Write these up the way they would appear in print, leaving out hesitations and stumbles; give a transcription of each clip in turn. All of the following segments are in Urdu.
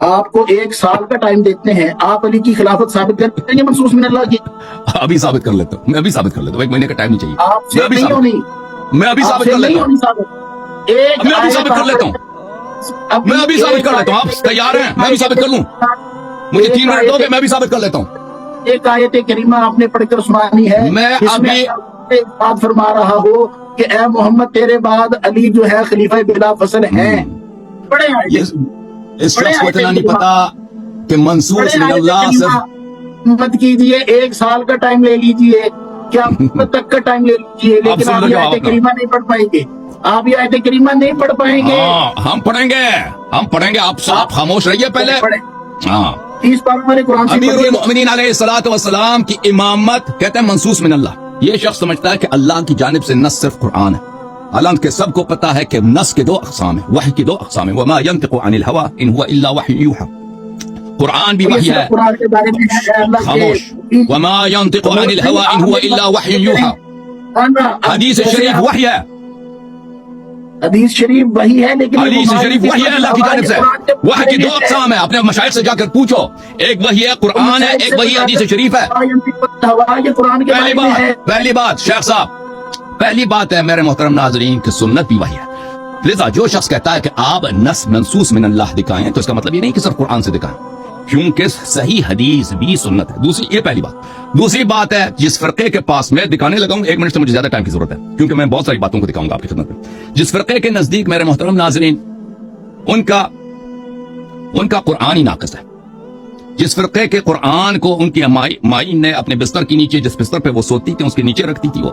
آپ کو 1 سال کا ٹائم دیتے ہیں، آپ علی کی خلافت ثابت کر دیں گے منصوص من اللہ کی؟ ابھی ثابت کر لیتا ہوں، میں ابھی ثابت کر لیتا ہوں، 1 مہینے کا ٹائم نہیں چاہیے، آپ سے نہیں ہونی، میں ابھی ثابت کر لیتا ہوں، میں ابھی ثابت کر لیتا ہوں، میں ابھی ثابت کر لیتا ہوں، آپ تیار ہیں؟ میں ابھی ثابت کر لوں، مجھے 3 منٹ دو گے، میں ابھی ثابت کر لیتا ہوں۔ ایک آیت کریمہ آپ نے پڑھ کر سنانی ہے، میں اس میں ایک بات فرما رہا ہو کہ اے محمد تیرے بعد علی جو ہے خلیفہ بلا فصل ہیں۔ بڑے اس شخص کو اتنا نہیں پتا کہ منصوص من اللہ صرف مت کیجئے، 1 سال کا ٹائم لے لیجئے، کیا تک کا ٹائم لے لیجئے، لیکن آپ یہ آیت کریمہ نہیں پڑھ پائیں گے، آپ یہ آیت کریمہ نہیں پڑھ پائیں گے۔ ہم پڑھیں گے، آپ خاموش رہیے پہلے۔ ہاں، اس پر ہمارے قرآن سے امیر المؤمنین علیہ الصلوۃ والسلام کی امامت کہتے ہیں منصوص من اللہ۔ یہ شخص سمجھتا ہے کہ اللہ کی جانب سے نص صرف قرآن ہے، حالانکہ سب کو پتا ہے کہ نص کے 2 اقسام ہیں، وحی کی 2 اقسام ہیں، وما ينطق عن الهوى ان هو الا وحی یوحى۔ قرآن بھی وحی ہے، قرآن کے بارے میں ہے اللہ خاموش، وما ينطق عن الهوى ان هو الا وحی یوحى۔ حدیث شریف وحی ہے، حدیث شریف وہی ہے، لیکن حدیث شریف وحی ہے اللہ کی جانب سے۔ وحی کی 2 اقسام ہیں، اپنے مشائخ سے جا کر پوچھو، ایک وحی ہے قرآن ہے، ایک وحی حدیث شریف ہے۔ یہ قرآن کے بارے میں ہے۔ پہلی بات شیخ صاحب، پہلی بات ہے میرے محترم ناظرین کہ سنت بھی وحی ہے، لذا جو شخص کہتا ہے کہ آپ نص منصوص من اللہ دکھائیں تو اس کا مطلب یہ نہیں کہ صرف قرآن سے دکھائیں، کیونکہ صحیح حدیث بھی سنت ہے۔ یہ پہلی بات۔ دوسری بات ہے جس فرقے کے پاس میں دکھانے لگا ہوں، 1 منٹ سے مجھے زیادہ ٹائم کی ضرورت ہے کیونکہ میں بہت ساری باتوں کو دکھاؤں گا آپ کی خدمت میں۔ جس فرقے کے نزدیک میرے محترم ناظرین ان کا قرآن ہی ناقص ہے، جس فرقے کے قرآن کو ان کی مائی نے اپنے بستر کے نیچے، جس بستر پہ وہ سوتی تھی اس کے نیچے رکھتی تھی، وہ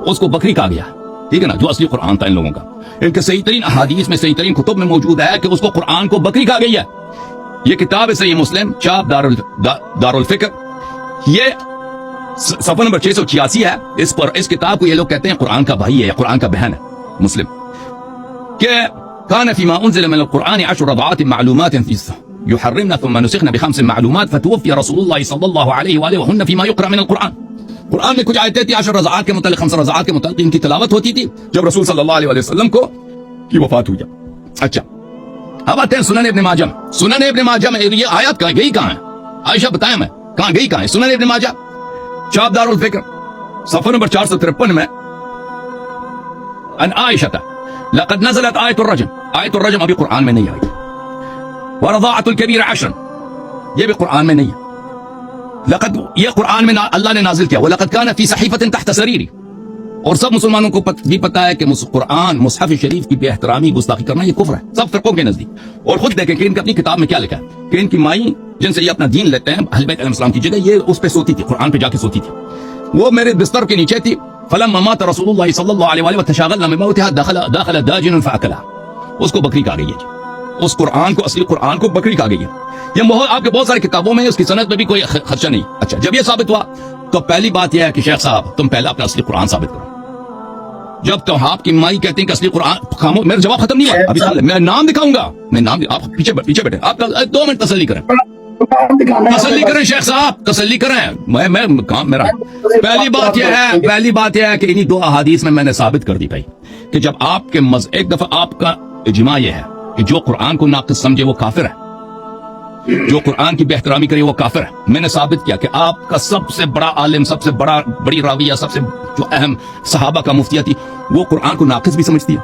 اس کو بکری کہا گیا، ٹھیک ہے نا، جو اصلی قرآن تھا ان لوگوں کا۔ ان کے صحیح ترین احادیث میں، صحیح ترین کتب میں موجود ہے کہ اس کو قرآن کو بکری کہا گئی ہے۔ یہ کتاب ہے صحیح مسلم، چاپ دار الفکر، یہ صفحہ نمبر 686 ہے۔ اس کتاب کو یہ لوگ کہتے ہیں قرآن کا بھائی ہے یا قرآن کا بہن ہے مسلم، کہ کان فیما انزل من القرآن 10 رضعات معلومات يحرمنا ثم نسخنا ب5 معلومات فتوفي رسول الله صلى الله عليه وآله وهن فيما يقرأ من القرآن۔ قرآن میں کچھ آیتیں تھیں 10 رضعات کے متعلق، 5 رضعات کے متعلق ان کی تلاوت ہوتی تھی جب رسول صلی اللہ علیہ وسلم کی وفات ہوئی۔ اچھا، اب آتے ہیں سنن ابن ماجہ۔ سنن ابن ماجہ میں یہ آیات گئی کہاں ہے؟ عائشہ بتائیں میں کہاں گئی کہاں ہے؟ سنن ابن ماجہ چاپ دار الفکر صفحہ نمبر 453 میں، ان عائشہ لقد نزلت آیت الرجم۔ آیت الرجم ابھی قرآن میں نہیں آئی۔ ورضاعت الکبیر 10، یہ بھی قرآن میں نہیں ہے۔ لقد، یہ قرآن میں اللہ نے نازل کیا، وَلَقَدْ كَانَ فِي صَحِيفَةٍ تَحْتَ سَرِيرِ۔ اور سب مسلمانوں کو بھی پتا ہے کہ قرآن مصحف شریف کی بے احترامی گستاخی کرنا یہ کفر ہے سب فرقوں کے نزدیک۔ اور خود دیکھیں کہ ان کی اپنی کتاب میں کیا لکھا ہے کہ ان کی مائی جن سے یہ اپنا دین لیتے ہیں اہل بیت علیہ السلام کی جگہ، یہ اس پہ سوتی تھی، قرآن پہ جا کے سوتی تھی، وہ میرے بستر کے نیچے تھی۔ فلما مات رسول اللہ صلی اللہ علیہ وآلہ وتشاغلنا بموتها دخل داجن فاکلها، اس کو بکری کہا گئی ہے جی، اس قرآن کو، اصلی قرآن کو بکری کہا گئی ہے۔ یہ آپ کے بہت ساری کتابوں میں اس کی سند میں بھی کوئی خدشہ نہیں۔ اچھا، جب یہ ثابت ہوا تو پہلی بات یہ ہے کہ شیخ صاحب تم پہلے اپنا اصلی قرآن ثابت کرو۔ جب تو آپ کی مائی کہتے ہیں کہ اصلی قرآن، میرا جواب ختم نہیں ہوا ابھی، میں نام دکھاؤں گا، میں نام، آپ پیچھے بیٹھے، آپ 2 منٹ تسلی کریں، تسلی کریں شیخ صاحب، تسلی کریں، میں کام میرا۔ پہلی بات یہ ہے کہ انہی 2 احادیث میں نے ثابت کر دی بھائی کہ جب آپ کے ایک دفعہ آپ کا اجماع یہ ہے کہ جو قرآن کو ناقص سمجھے وہ کافر ہے، جو قرآن کی بے احترامی کرے وہ کافر ہے۔ میں نے ثابت کیا کہ آپ کا سب سے بڑا عالم، سب سے بڑی راویہ، سب سے جو اہم صحابہ کا مفتیہ تھی، وہ قرآن کو ناقص بھی سمجھتی ہے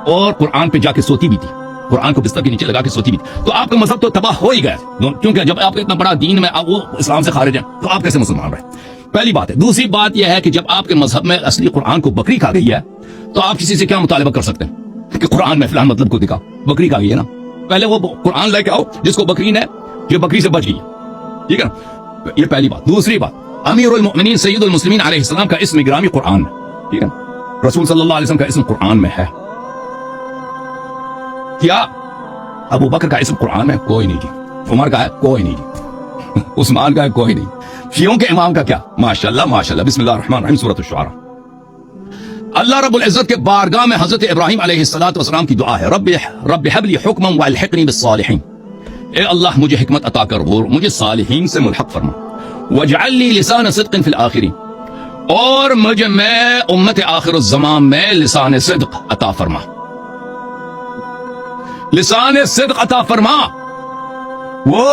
اور قرآن پہ جا کے سوتی بھی تھی، قرآن کو بستر کے نیچے لگا کے سوتی بھی تھی۔ تو آپ کا مذہب تو تباہ ہو ہی گیا، کیونکہ جب آپ کا اتنا بڑا دین میں وہ اسلام سے خارج ہیں تو آپ کیسے مسلمان رہے؟ پہلی بات ہے۔ دوسری بات یہ ہے کہ جب آپ کے مذہب میں اصلی قرآن کو بکری کھا گئی ہے تو آپ کسی سے کیا مطالبہ کر سکتے ہیں کہ قرآن میں فلان مطلب کو دکھا، بکری کھا گئی ہے نا، پہلے وہ قرآن لے کے آؤ جس کو بکری نے، جو بکری سے بچ گئی، ٹھیک ہے نا، یہ پہلی بات۔ دوسری بات، امیر المؤمنین سید المسلمین علیہ السلام کا اسم گرامی قرآن ہے، ٹھیک ہے نا، رسول صلی اللہ علیہ وسلم کا اسم قرآن میں ہے، کیا ابو بکر کا اسم قرآن میں؟ کوئی نہیں جی۔ عمر کا ہے؟ کوئی نہیں جی۔ عثمان کا ہے؟ کوئی نہیں۔ شیعوں کے امام کا کیا؟ ماشاءاللہ ماشاءاللہ، بسم اللہ الرحمن الرحیم، سورۃ الشعراء۔ اللہ رب العزت کے بارگاہ میں حضرت ابراہیم علیہ السلام کی دعا ہے، رب هب لي حکما والحقنی بالصالحین، اے اللہ مجھے حکمت عطا کر اور مجھے صالحین سے ملحق فرما، واجعل لي لسان صدق فی الآخرین، اور میں امت آخر الزمان میں لسان صدق عطا فرما، لسان صدق عطا فرما، وہ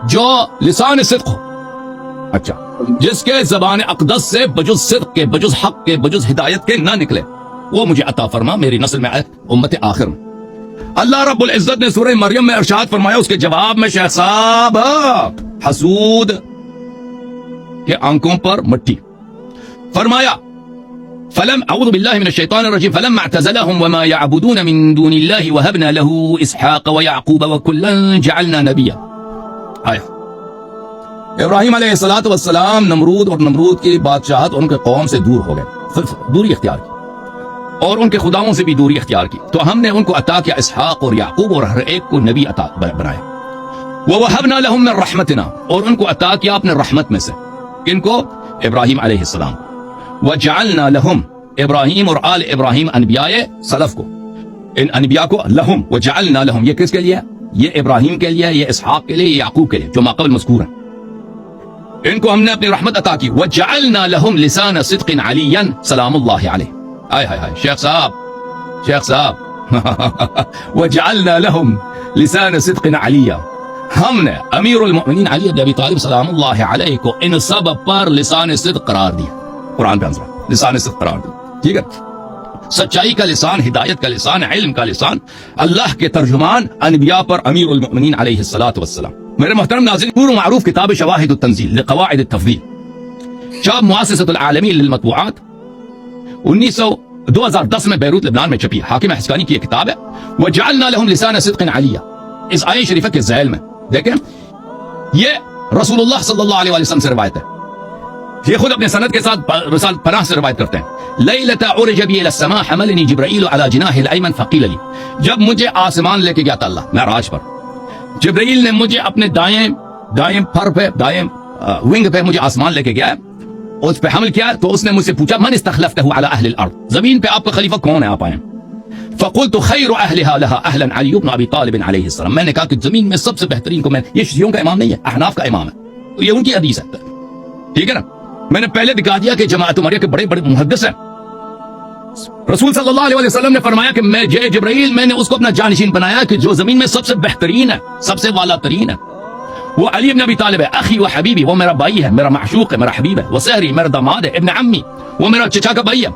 جو لسان صدق ہو، اچھا جس کے زبان اقدس سے بجز صدق کے، بجز حق کے، بجز ہدایت کے نہ نکلے، وہ مجھے عطا فرما میری نسل میں امت آخر میں۔ اللہ رب العزت نے سورہ مریم میں ارشاد فرمایا اس کے جواب میں، شیخ صاحب حسود کے آنکھوں پر مٹی، فرمایا فلم اعوذ باللہ من الشیطان الرجیم فلما اعتزلهم وما يعبدون من دون الله وهبنا له اسحاق ويعقوب وكلا جعلنا نبيا۔ آیا ابراہیم علیہ الصلوۃ والسلام نمرود اور نمرود کی بادشاہت اور ان کے قوم سے دور ہو گئے، دوری اختیار کی اور ان کے خداؤں سے بھی دوری اختیار کی، تو ہم نے ان کو عطا کیا اسحاق اور یعقوب اور ہر ایک کو نبی عطا بنایا۔ وَوَهَبْنَا لَهُم مِّن رَحْمَتِنَا، اور ان کو عطا کیا اپنے رحمت میں سے، ان کو ابراہیم علیہ السلام کو۔ وَجَعَلْنَا لَهُم، ابراہیم اور آل ابراہیم انبیاء سلف کو، ان انبیاء کو لہم، وجعلنا لہم، یہ کس کے لیے؟ یہ ابراہیم کے لیے، یہ اسحاق کے لیے، یہ یعقوب کے لیے جو ماقبل مذکور ہیں، ان کو ہم نے اپنی رحمت عطا کی۔ وجعلنا لہم لسان صدق علیا سلام اللہ علیہ۔ آئے ہائے ہائے شیخ صاحب، شیخ صاحب وجعلنا لہم لسان صدق علیا، ہم نے امیر المؤمنین علی بن ابی طالب سلام اللہ علیہ کو ان سب پر لسان صدق قرار دیا، قرآن پہ انزل لسان صدق قرار دیا، ٹھیک ہے، سچائی کا لسان، ہدایت کا لسان، علم کا لسان، اللہ کے ترجمان انبیاء پر امیر المؤمنین علیہ الصلوۃ والسلام۔ میرے محترم ناظرین، پور معروف کتاب شواہد التنزیل لقواعد التفضیل، شاب مؤسسۃ العالمین للمطبوعات، 2010 میں بیروت لبنان میں چھپی، حاکم حسکانی کی یہ کتاب ہے۔ وجعلنا لهم لسان صدق علیا، اس آیت شریفہ کے ذیل میں دیکھیں، یہ رسول اللہ صلی اللہ علیہ وسلم سے روایت ہے، یہ خود اپنے سند کے ساتھ رسالت پناہ سے روایت کرتے ہیں۔ لیلۃ عرج بی الی السماء حملنی جبرائیل علی جناح الایمن فقیل لی، جب مجھے آسمان لے کے گیا تھا اللہ معراج پر، جبرائیل نے مجھے اپنے دائیں پر پہ، دائیں ونگ پہ مجھے آسمان لے کے گیا ہے، اس پہ حمل کیا، تو اس نے مجھ سے پوچھا من استخلفتہ علی اہل الارض، زمین پہ آپ کا خلیفہ کون ہے، آپ آئیں۔ فقلت خیر اہلها لها اہلا علی بن ابی طالب علیہ السلام، میں نے کہا کہ زمین میں سب سے بہترین کو، میں یہ شیعوں کا امام نہیں ہے، احناف کا امام ہے، یہ ان کی حدیث ہے، ٹھیک ہے نا، میں نے پہلے دکھا دیا کہ جماعت عمریہ کے بڑے بڑے محدث ہیں۔ رسول صلی اللہ علیہ وسلم نے فرمایا کہ میں جبرائیل، میں نے اس کو اپنا جانشین بنایا کہ جو زمین میں سب سے بہترین ہے، سب سے والا ترین ہے، وہ علی بن ابی طالب ہے، اخی و حبیبی، وہ میرا بھائی ہے، میرا معشوق ہے، میرا حبیب ہے، وہ سحری میرا داماد ہے، ابن عمی، وہ میرا چچا کا بھائی ہے۔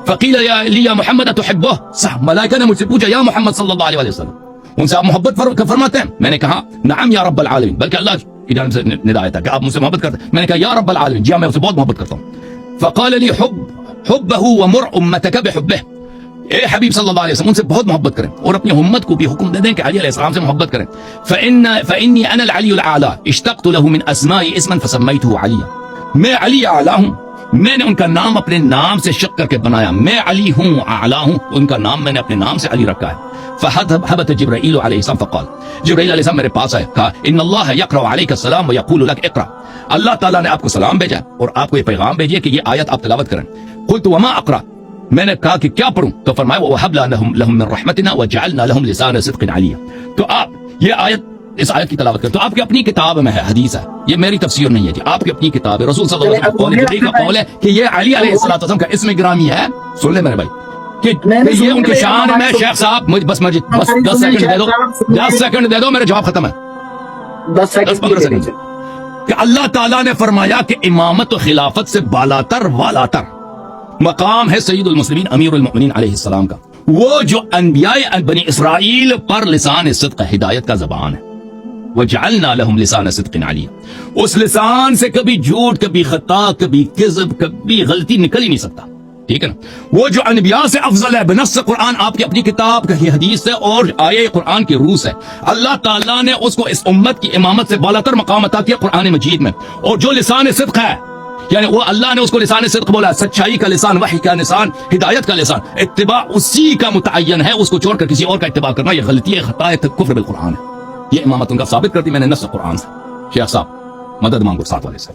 فقیل یا محمد تحبہ، ملائکہ نے مجھ سے پوچھا یا محمد صلی اللہ علیہ وسلم، ان سے آپ محبت فرماتے ہیں؟ میں نے کہا نعم یا رب العالمین، بلکہ اللہ کی جانب سے ندایت ہے کہ آپ مجھ سے محبت کرتے ہیں۔ میں نے کہا یا رب العالمین، جی ہاں میں اسے بہت محبت کرتا ہوں۔ فقال لی حبہ ومر امتک بحبہ، اے حبیب صلی اللہ علیہ وسلم ان سے بہت محبت کریں اور اپنی امت کو بھی حکم دے دیں کہ علی علیہ السلام سے محبت کریں۔ فإنی انا العلی الاعلی اشتقت له من اسماء اسما فسمیته علیا، میں علی اعلی ہوں، میں نے ان کا نام اپنے نام سے شق کر کے بنایا، میں علی ہوں، اعلی ہوں، ان کا نام میں نے اپنے نام سے علی رکھا ہے۔ فحبت جبرائیل علیہ السلام فقال، جبرائیل علیہ السلام میرے پاس آئے، کہا ان اللہ یقرأ علیک السلام ویقول لک اقرأ، اللہ تعالیٰ نے آپ کو سلام بھیجا اور آپ کو یہ پیغام بھیجیے کہ یہ آیت آپ تلاوت کریں۔ قلت وما اقرأ، میں نے کہا کہ کیا پڑھوں، تو فرمایا وَوَهَبْنَا لَهُم مِّن رَحْمَتِنَا وَجَعَلْنَا لَهُم لِسَانَ صِدْقٍ عَلِيًّا، تو آپ یہ آیت، اس آیت کی تلاوت کریں، تو آپ کی اپنی کتاب میں ہے، حدیث ہے، یہ میری تفسیر نہیں ہے جی، آپ کی اپنی کتاب ہے، رسول صلی اللہ علیہ وسلم قول جبریل کا قول ہے کہ یہ علی علیہ السلام کا اسم گرامی ہے۔ سن لے میرے بھائی کہ یہ ان کی شان ہے۔ شیخ صاحب بس 10 سیکنڈ دے دو، 10 سیکنڈ دے دو، میرا جواب ختم ہے، 10-15 سیکنڈ کہ اللہ تعالیٰ نے فرمایا کہ امامت و خلافت سے بالاتر والاتر مقام ہے سید المسلمین امیر المؤمنین علیہ السلام کا، وہ جو انبیاء بنی اسرائیل پر لسان صدق ہدایت کا زبان ہے۔ وجعلنا لهم لسان صدق علیا، اس لسان سے کبھی جھوٹ، کبھی خطا، کبھی کذب، کبھی غلطی نکل ہی نہیں سکتا، ٹھیک ہے نا، وہ جو انبیاء سے افضل ہے بنص قرآن، آپ کی اپنی کتاب کا یہ حدیث ہے اور آیے قرآن کے روح سے، اللہ تعالیٰ نے اس کو اس امت کی امامت سے بالاتر مقام عطا کیا قرآن مجید میں، اور جو لسان صدق ہے، یعنی وہ اللہ نے اس کو لسان صدق بولا، سچائی کا لسان، وحی کا لسان، ہدایت کا لسان، اتباع اسی کا متعین ہے، اس کو چھوڑ کر کسی اور کا اتباع کرنا یہ غلطی ہے، خطا ہے، کفر بالقرآن ہے۔ یہ امامت ان کا ثابت کرتی میں نے نص قرآن سے۔ شیخ صاحب مدد مانگو ساتھ والے سے۔